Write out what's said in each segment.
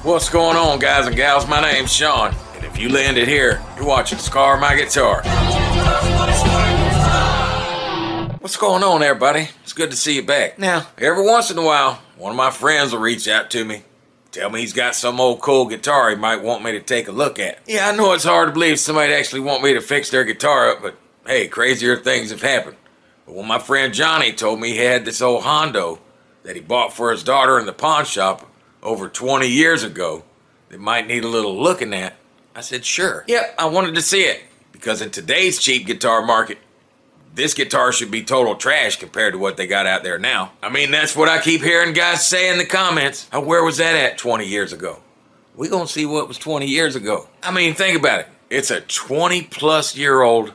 What's going on, guys and gals? My name's Sean, and if you landed here, you're watching Scar My Guitar. What's going on, everybody? It's good to see you back. Now, every once in a while, one of my friends will reach out to me, tell me he's got some old cool guitar he might want me to take a look at. Yeah, I know it's hard to believe somebody actually want me to fix their guitar up, but hey, crazier things have happened. But when my friend Johnny told me he had this old Hondo that he bought for his daughter in the pawn shop over 20 years ago that might need a little looking at, I said sure. Yep, I wanted to see it, because in today's cheap guitar market, this guitar should be total trash compared to what they got out there now. I mean, that's what I keep hearing guys say in the comments. Where was that at 20 years ago? We gonna see what was 20 years ago. I mean, think about it. It's a 20-plus-year-old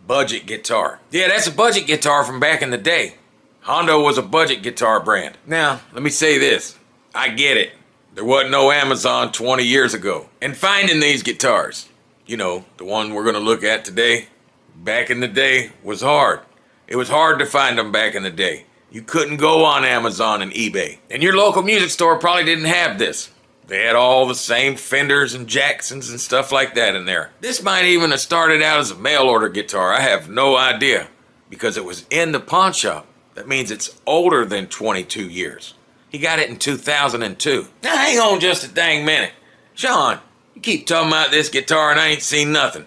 budget guitar. Yeah, that's a budget guitar from back in the day. Hondo was a budget guitar brand. Now, let me say this. I get it. There wasn't no Amazon 20 years ago. And finding these guitars, you know, the one we're gonna look at today, back in the day was hard. It was hard to find them back in the day. You couldn't go on Amazon and eBay. And your local music store probably didn't have this. They had all the same Fenders and Jacksons and stuff like that in there. This might even have started out as a mail order guitar. I have no idea, because it was in the pawn shop. That means it's older than 22 years. He got it in 2002. Now hang on just a dang minute. Sean, you keep talking about this guitar and I ain't seen nothing.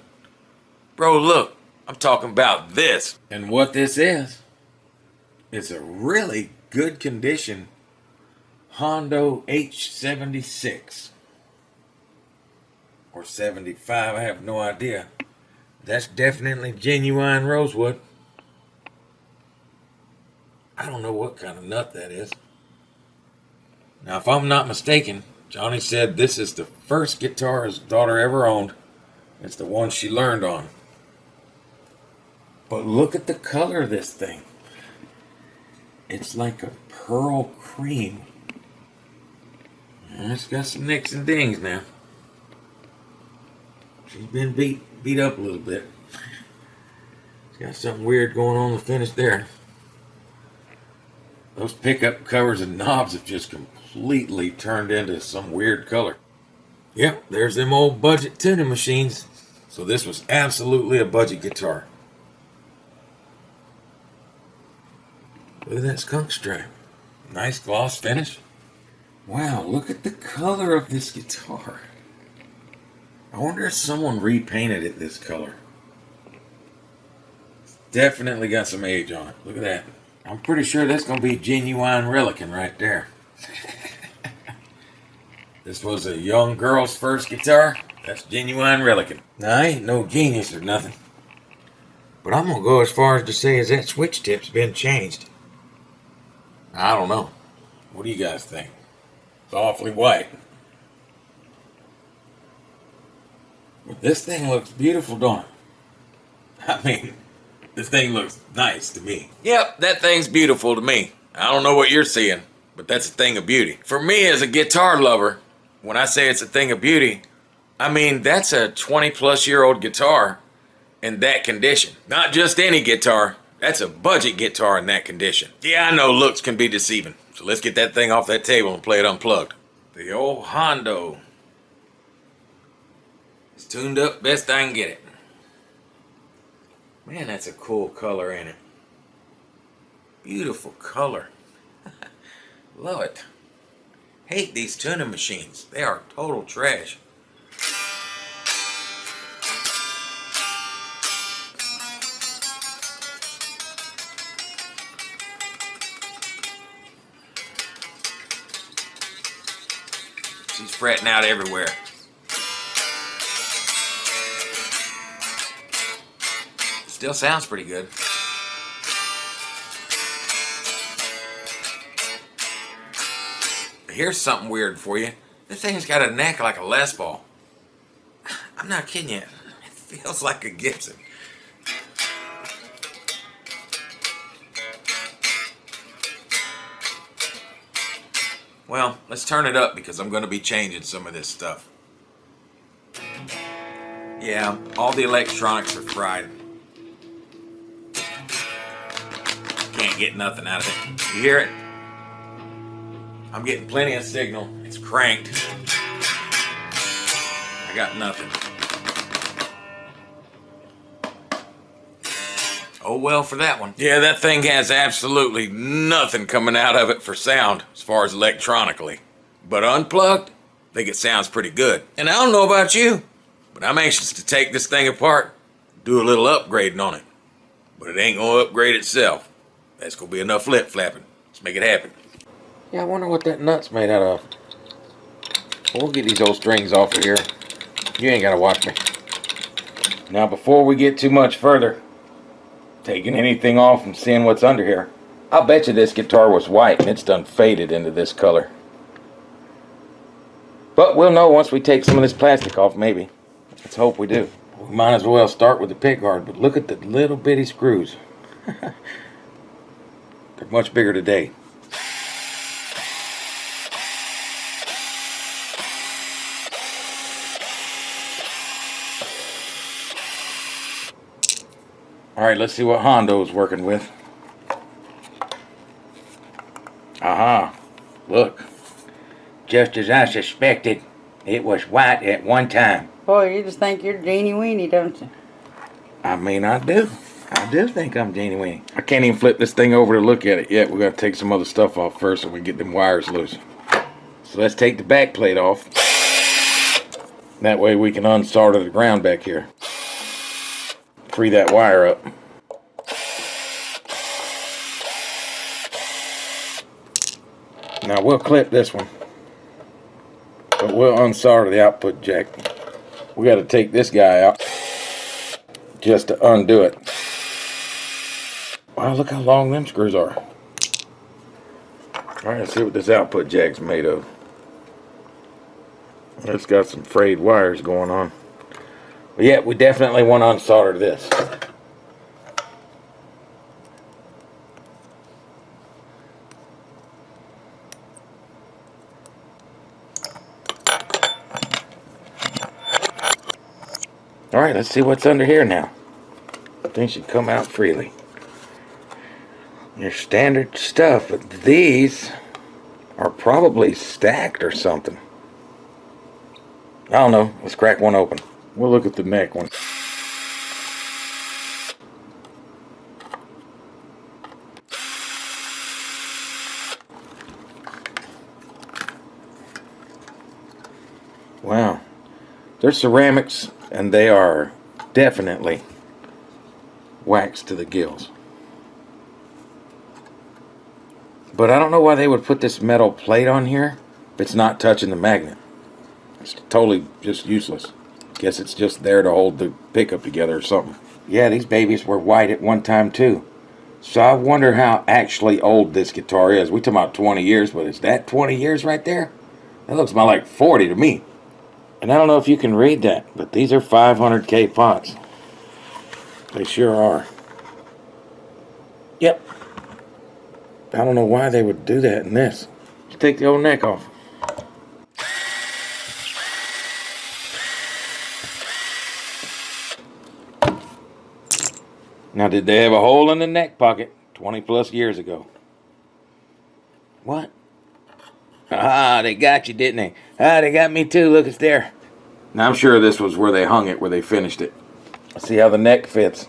Bro, look, I'm talking about this. And what this is a really good condition Hondo H76. Or 75, I have no idea. That's definitely genuine rosewood. I don't know what kind of nut that is. Now, if I'm not mistaken, Johnny said this is the first guitar his daughter ever owned. It's the one she learned on. But look at the color of this thing. It's like a pearl cream. And it's got some nicks and dings now. She's been beat up a little bit. It's got something weird going on the finish there. Those pickup covers and knobs have just completely turned into some weird color. Yep, there's them old budget tuning machines. So this was absolutely a budget guitar. Look at that skunk stripe. Nice gloss finish. Wow, look at the color of this guitar. I wonder if someone repainted it this color. It's definitely got some age on it. Look at that. I'm pretty sure that's going to be genuine relicing right there. This was a young girl's first guitar. That's genuine relicing. Now, I ain't no genius or nothing, but I'm going to go as far as to say is that switch tip's been changed. I don't know. What do you guys think? It's awfully white. But this thing looks beautiful, don't it? I mean, this thing looks nice to me. Yep, that thing's beautiful to me. I don't know what you're seeing, but that's a thing of beauty. For me as a guitar lover, when I say it's a thing of beauty, I mean that's a 20-plus-year-old guitar in that condition. Not just any guitar, that's a budget guitar in that condition. Yeah, I know looks can be deceiving, so let's get that thing off that table and play it unplugged. The old Hondo. It's tuned up best I can get it. Man, that's a cool color, ain't it? Beautiful color. Love it. Hate these tuning machines. They are total trash. She's fretting out everywhere. Still sounds pretty good. Here's something weird for you. This thing's got a neck like a Les Paul. I'm not kidding you. It feels like a Gibson. Well, let's turn it up because I'm going to be changing some of this stuff. Yeah, all the electronics are fried. Can't get nothing out of it. You hear it? I'm getting plenty of signal. It's cranked. I got nothing. Oh well for that one. Yeah, that thing has absolutely nothing coming out of it for sound as far as electronically. But unplugged, I think it sounds pretty good. And I don't know about you, but I'm anxious to take this thing apart, do a little upgrading on it. But it ain't gonna upgrade itself. That's gonna be enough flip flapping. Let's make it happen. Yeah, I wonder what that nut's made out of. We'll get these old strings off of here. You ain't gotta watch me. Now before we get too much further, taking anything off and seeing what's under here, I'll bet you this guitar was white and it's done faded into this color. But we'll know once we take some of this plastic off, maybe. Let's hope we do. We might as well start with the pickguard, but look at the little bitty screws. They're much bigger today. Alright, let's see what Hondo's working with. Aha. Look. Just as I suspected, it was white at one time. Boy, you just think you're Jeannie Weenie, don't you? I mean, I do. I do think I'm Jeannie Weenie. I can't even flip this thing over to look at it yet. We got to take some other stuff off first so we get them wires loose. So let's take the back plate off. That way we can unsolder the ground back here. Free that wire up. Now we'll clip this one, but we'll unsolder the output jack. We got to take this guy out just to undo it. Wow, look how long them screws are. Alright, let's see what this output jack's made of. It's got some frayed wires going on. But yeah, we definitely want to unsolder this. Alright, let's see what's under here now. Things should come out freely. Your standard stuff, but these are probably stacked or something. I don't know. Let's crack one open. We'll look at the neck one. Wow. They're ceramics and they are definitely waxed to the gills. But I don't know why they would put this metal plate on here if it's not touching the magnet. It's totally just useless. Guess it's just there to hold the pickup together or something. Yeah, these babies were white at one time too. So I wonder how actually old this guitar is. We talking about 20 years, but is that 20 years right there? That looks about like 40 to me. And I don't know if you can read that, but these are 500K pots. They sure are. Yep. I don't know why they would do that in this. Let's take the old neck off. Now, did they have a hole in the neck pocket 20 plus years ago? What? Ah, they got you, didn't they? Ah, they got me too. Look, it's there. Now, I'm sure this was where they hung it, where they finished it. Let's see how the neck fits.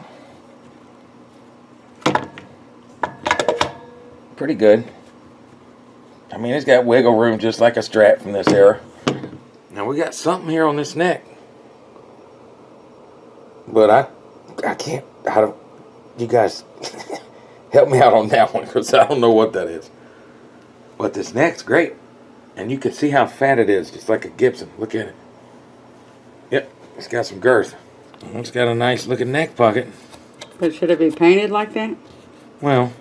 Pretty good. I mean, it's got wiggle room just like a Strat from this era. Now, we got something here on this neck. But I can't, you guys help me out on that one because I don't know what that is. But this neck's great. And you can see how fat it is, just like a Gibson. Look at it. Yep, it's got some girth. It's got a nice looking neck pocket. But should it be painted like that? Well,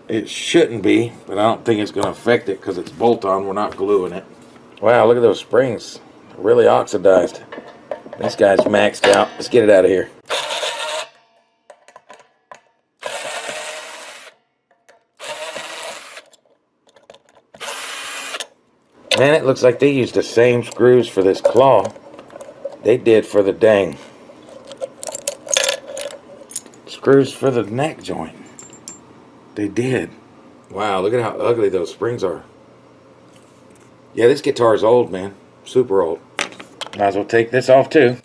it shouldn't be, but I don't think it's going to affect it because it's bolt-on. We're not gluing it. Wow, look at those springs. They're really oxidized. This guy's maxed out. Let's get it out of here. Man, it looks like they used the same screws for this claw they did for the dang screws for the neck joint. They did. Wow, look at how ugly those springs are. Yeah, this guitar is old, man. Super old. Might as well take this off too.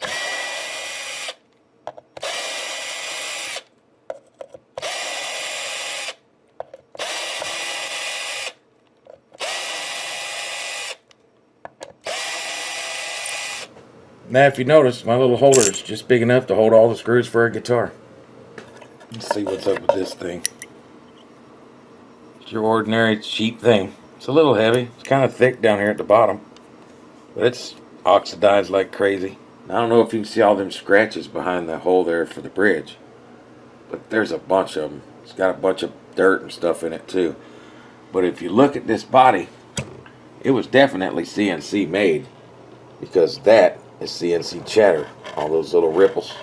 Now if you notice, my little holder is just big enough to hold all the screws for a guitar. Let's see what's up with this thing. It's your ordinary cheap thing. It's a little heavy. It's kind of thick down here at the bottom. But it's oxidized like crazy. I don't know if you can see all them scratches behind the hole there for the bridge. But there's a bunch of them. It's got a bunch of dirt and stuff in it too. But if you look at this body, it was definitely CNC made. Because that is CNC chatter. All those little ripples.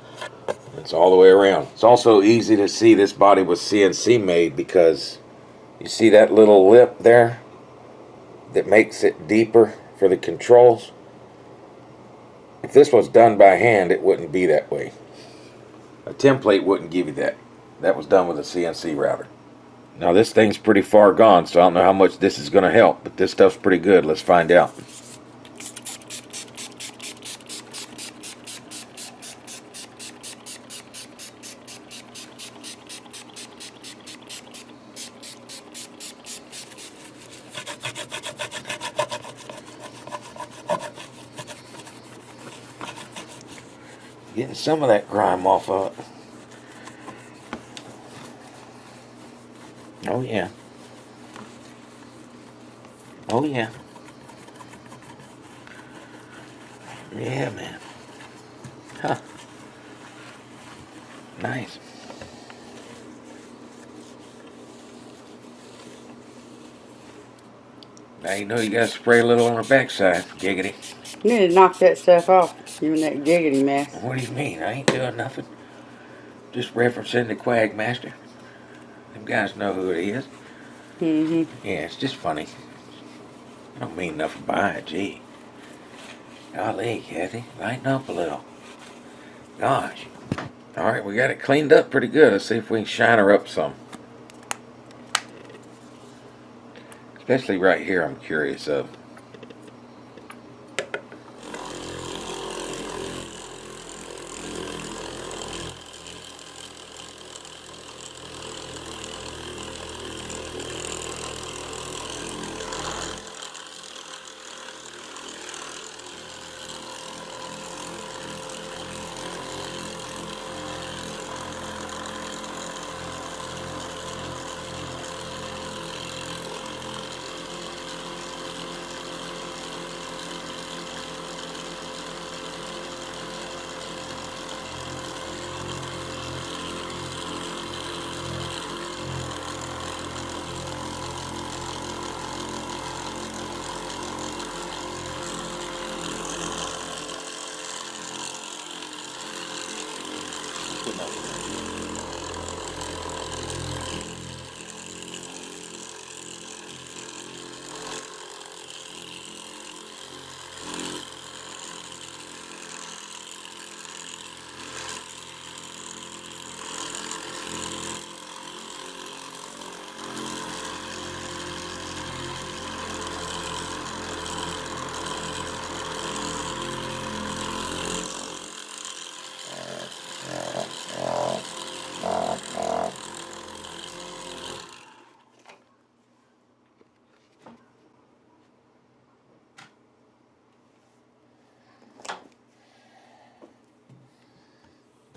It's all the way around. It's also easy to see this body was CNC made because you see that little lip there that makes it deeper for the controls. If this was done by hand, it wouldn't be that way. A template wouldn't give you that. That was done with a CNC router. Now this thing's pretty far gone, so I don't know how much this is going to help, but this stuff's pretty good. Let's find out. Getting some of that grime off of it. Oh yeah. Oh yeah. Yeah, man. Huh. Nice. Now you know you gotta spray a little on the backside, giggity. You need to knock that stuff off. Even that giggity mess. What do you mean? I ain't doing nothing. Just referencing the Quagmaster. Them guys know who it is. Mm-hmm. Yeah, it's just funny. I don't mean nothing by it, gee. Golly, Kathy, lighten up a little. Gosh. Alright, we got it cleaned up pretty good. Let's see if we can shine her up some. Especially right here, I'm curious of.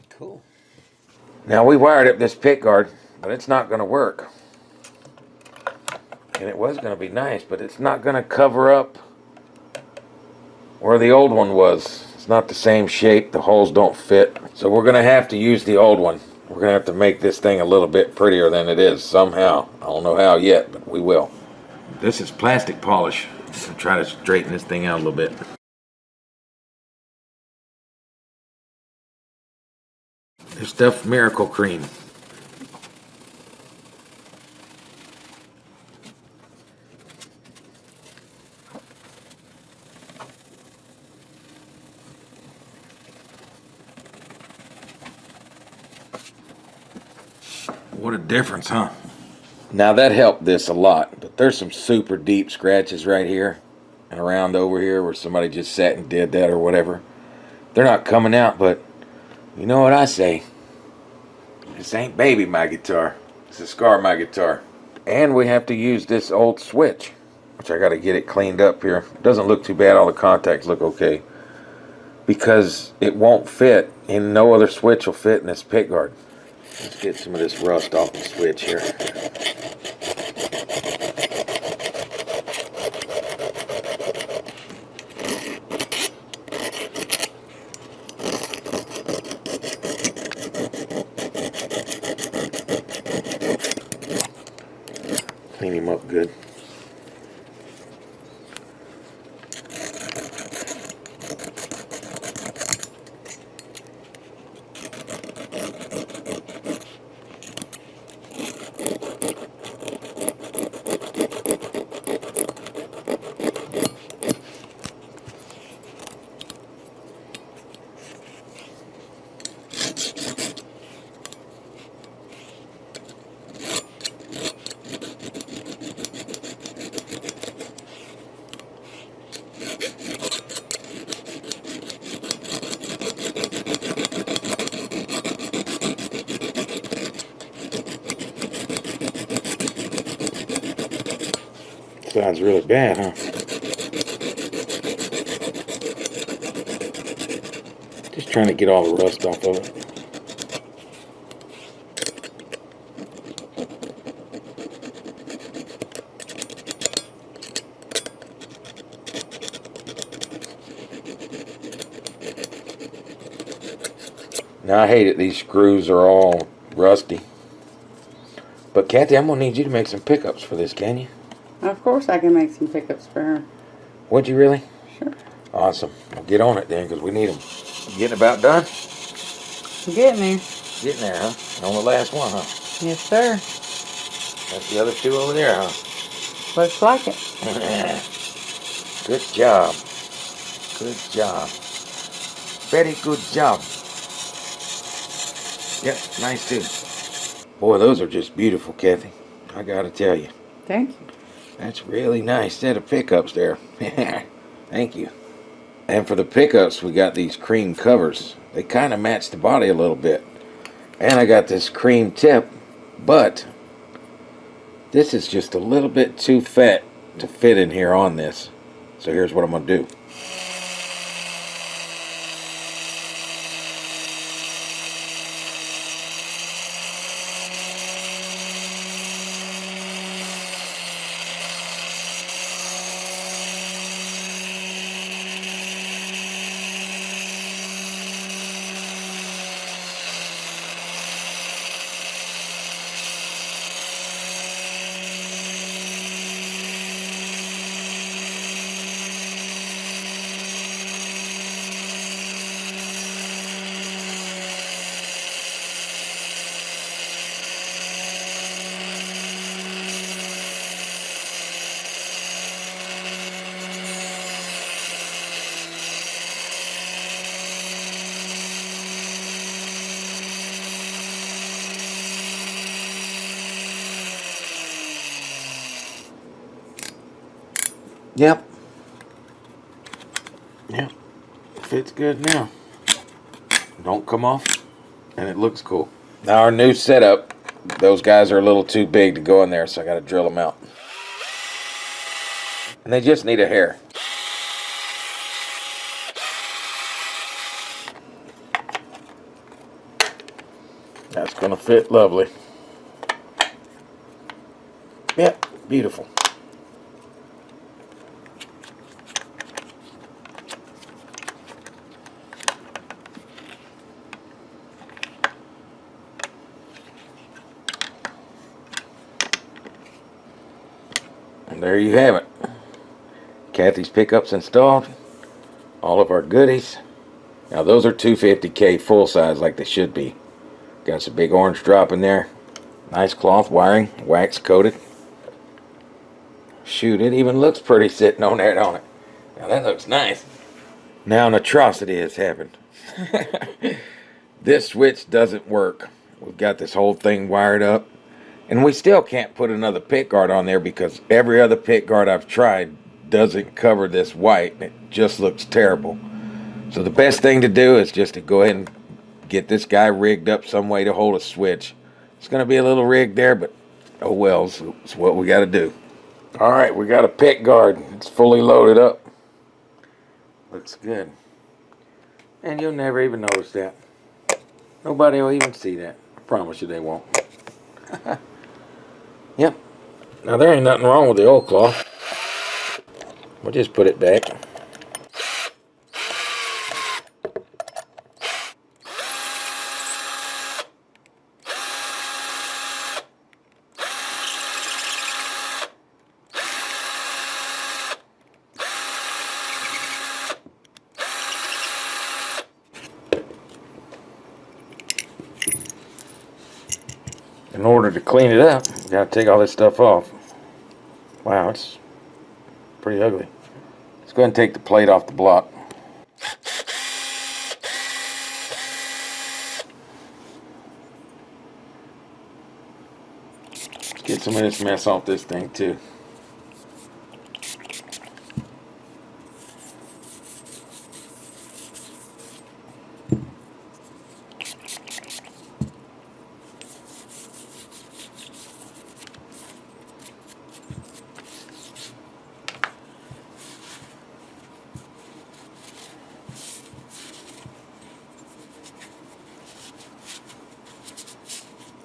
Cool. Now we wired up this pickguard, but it's not going to work. And it was going to be nice, but it's not going to cover up where the old one was. It's not the same shape. The holes don't fit. So we're going to have to use the old one. We're going to have to make this thing a little bit prettier than it is somehow. I don't know how yet, but we will. This is plastic polish. I'm trying to straighten this thing out a little bit. This stuff's Miracle Cream. What a difference, huh? Now that helped this a lot, but there's some super deep scratches right here. and around over here where somebody just sat and did that or whatever. They're not coming out, but you know what I say? This ain't baby my guitar. It's a scar my guitar. And we have to use this old switch, which I got to get it cleaned up here. It doesn't look too bad. All the contacts look okay. Because it won't fit, and no other switch will fit in this pickguard. Let's get some of this rust off the switch here. Clean him up good. Sounds really bad, huh? Just trying to get all the rust off of it. Now I hate it, these screws are all rusty. But Kathy, I'm gonna need you to make some pickups for this, can you? Of course I can make some pickups for her. Would you really? Sure. Awesome. Well, get on it then, because we need them. Getting about done? Getting there. Getting there, huh? On the last one, huh? Yes, sir. That's the other two over there, huh? Looks like it. Good job. Good job. Very good job. Yep, nice too. Boy, those are just beautiful, Kathy. I gotta tell you. Thank you. That's really nice set of pickups there. Thank you. And for the pickups, we got these cream covers. They kind of match the body a little bit. And I got this cream tip, but this is just a little bit too fat to fit in here on this. So here's what I'm going to do. Yep. Yep. Fits good now. Don't come off. And it looks cool. Now our new setup, those guys are a little too big to go in there, so I got to drill them out. And they just need a hair. That's going to fit lovely. Yep, beautiful. And there you have it. Kathy's pickups installed. All of our goodies. Now those are 250K full size like they should be. Got some big orange drop in there. Nice cloth wiring, wax coated. Shoot, it even looks pretty sitting on there, don't it? Now that looks nice. Now an atrocity has happened. This switch doesn't work. We've got this whole thing wired up. And we still can't put another pickguard on there because every other pickguard I've tried doesn't cover this white. It just looks terrible. So the best thing to do is just to go ahead and get this guy rigged up some way to hold a switch. It's going to be a little rig there, but oh well, so it's what we got to do. All right, we got a pick guard. It's fully loaded up. Looks good. And you'll never even notice that. Nobody will even see that. I promise you they won't. Yep. Now there ain't nothing wrong with the oil cloth. We'll just put it back. In order to clean it up, you gotta take all this stuff off. Wow, it's pretty ugly. Let's go ahead and take the plate off the block. Let's get some of this mess off this thing too.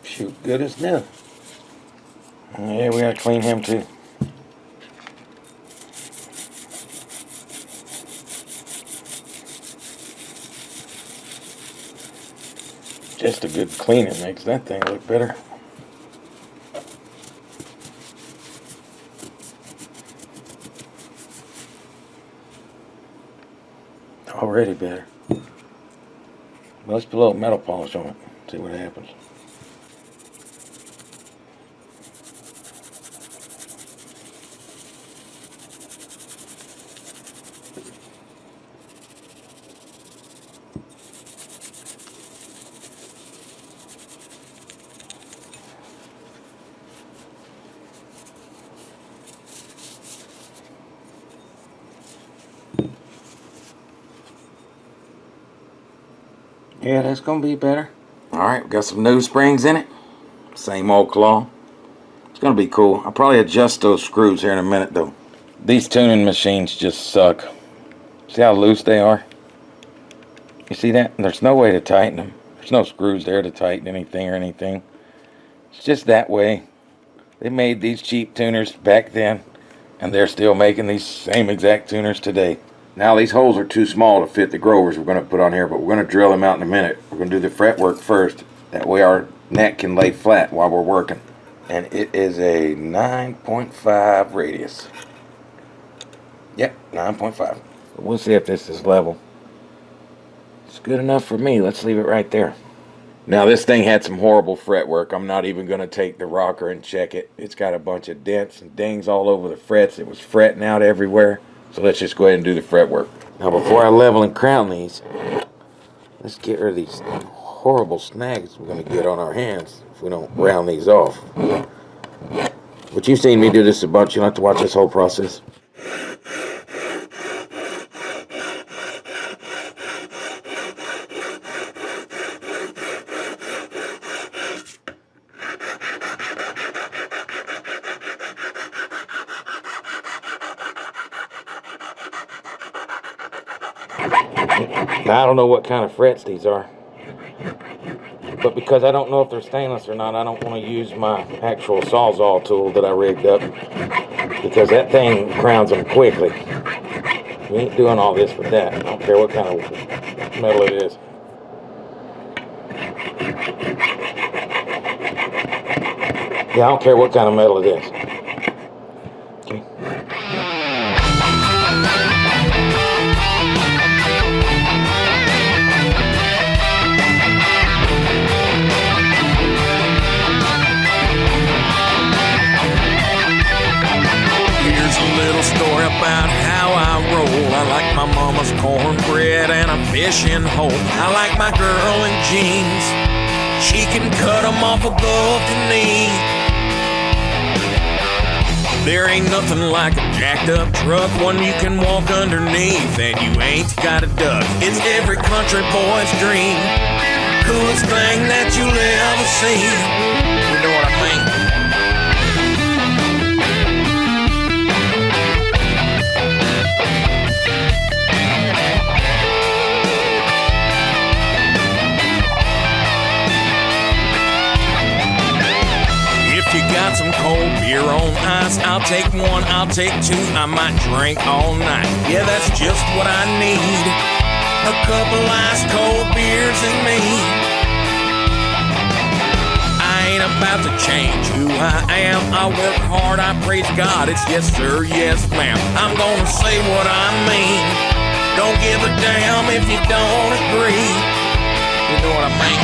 Shoot, good as new. Yeah, we gotta clean him too. Just a good cleaning makes that thing look better. Already better. Well, let's put a little metal polish on it. See what happens. Yeah, that's gonna be better. Alright, we got some new springs in it. Same old claw. It's gonna be cool. I'll probably adjust those screws here in a minute though. These tuning machines just suck. See how loose they are? You see that? There's no way to tighten them. There's no screws there to tighten anything or anything. It's just that way. They made these cheap tuners back then, and they're still making these same exact tuners today. Now these holes are too small to fit the growers we're going to put on here, but we're going to drill them out in a minute. We're going to do the fret work first. That way our neck can lay flat while we're working. And it is a 9.5 radius. Yep, 9.5. We'll see if this is level. It's good enough for me. Let's leave it right there. Now this thing had some horrible fret work. I'm not even going to take the rocker and check it. It's got a bunch of dents and dings all over the frets. It was fretting out everywhere. So let's just go ahead and do the fret work. Now before I level and crown these, let's get rid of these horrible snags we're going to get on our hands if we don't round these off. But you've seen me do this a bunch. You'll have to watch this whole process. Now, I don't know what kind of frets these are, but because I don't know if they're stainless or not, I don't want to use my actual Sawzall tool that I rigged up, because that thing crowns them quickly. We ain't doing all this with that. I don't care what kind of metal it is. Yeah, I don't care what kind of metal it is. Okay. Story about how I roll. I like my mama's cornbread and a fishing hole. I like my girl in jeans. She can cut them off above the knee. There ain't nothing like a jacked up truck, one you can walk underneath and you ain't got a duck. It's every country boy's dream, coolest thing that you'll ever see. You know what I mean? You got some cold beer on ice, I'll take one, I'll take two, I might drink all night. Yeah, that's just what I need, a couple ice cold beers in me. I ain't about to change who I am, I work hard, I praise God, it's yes sir, yes ma'am. I'm gonna say what I mean, don't give a damn if you don't agree. You know what I mean?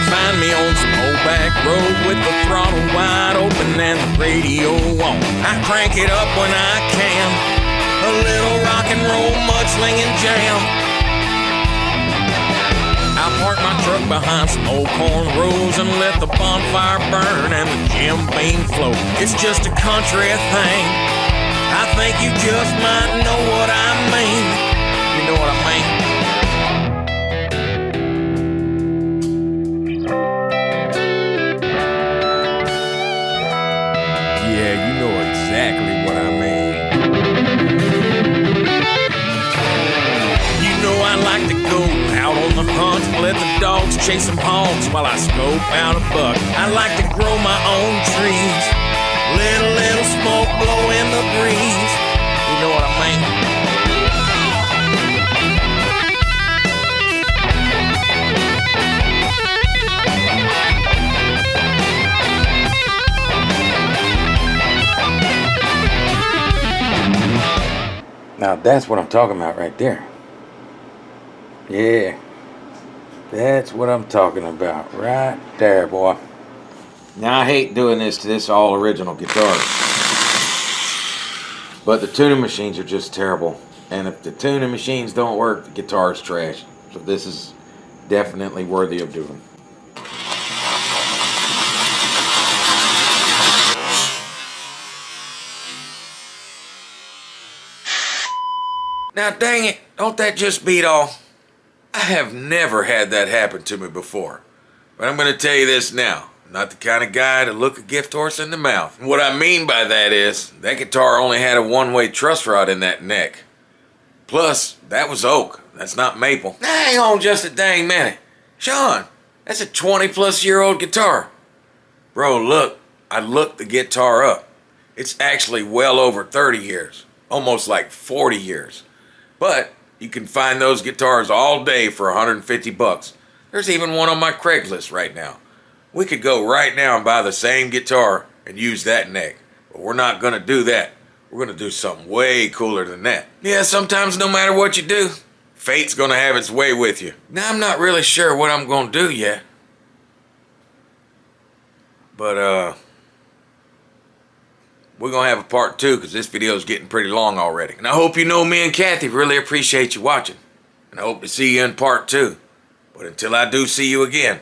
Find me on some old back road with the throttle wide open and the radio on. I crank it up when I can, a little rock and roll mudslinging jam. I park my truck behind some old corn rows and let the bonfire burn and the Jim Beam flow. It's just a country thing, I think you just might know what I mean. You know what I mean? Yeah, you know exactly what I mean. You know I like to go out on the hunt, let the dogs chase some hogs while I scope out a buck. I like to grow my own trees, let a little smoke blow in the breeze. You know what I mean? Now that's what I'm talking about right there. Yeah, that's what I'm talking about right there, boy. Now I hate doing this to this all original guitar, but the tuning machines are just terrible. And if the tuning machines don't work, the guitar is trash. So this is definitely worthy of doing. Now dang it, don't that just beat all? I have never had that happen to me before. But I'm going to tell you this now. I'm not the kind of guy to look a gift horse in the mouth. What I mean by that is, that guitar only had a one-way truss rod in that neck. Plus, that was oak. That's not maple. Now hang on just a dang minute. Sean, that's a 20-plus-year-old guitar. Bro, look, I looked the guitar up. It's actually well over 30 years. Almost like 40 years. But you can find those guitars all day for 150 bucks. There's even one on my Craigslist right now. We could go right now and buy the same guitar and use that neck. But we're not going to do that. We're going to do something way cooler than that. Yeah, sometimes no matter what you do, fate's going to have its way with you. Now, I'm not really sure what I'm going to do yet. But, we're going to have a part 2 because this video is getting pretty long already. And I hope you know me and Kathy really appreciate you watching. And I hope to see you in part 2. But until I do see you again,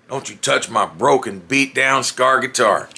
don't you touch my broken, beat down, scar guitar.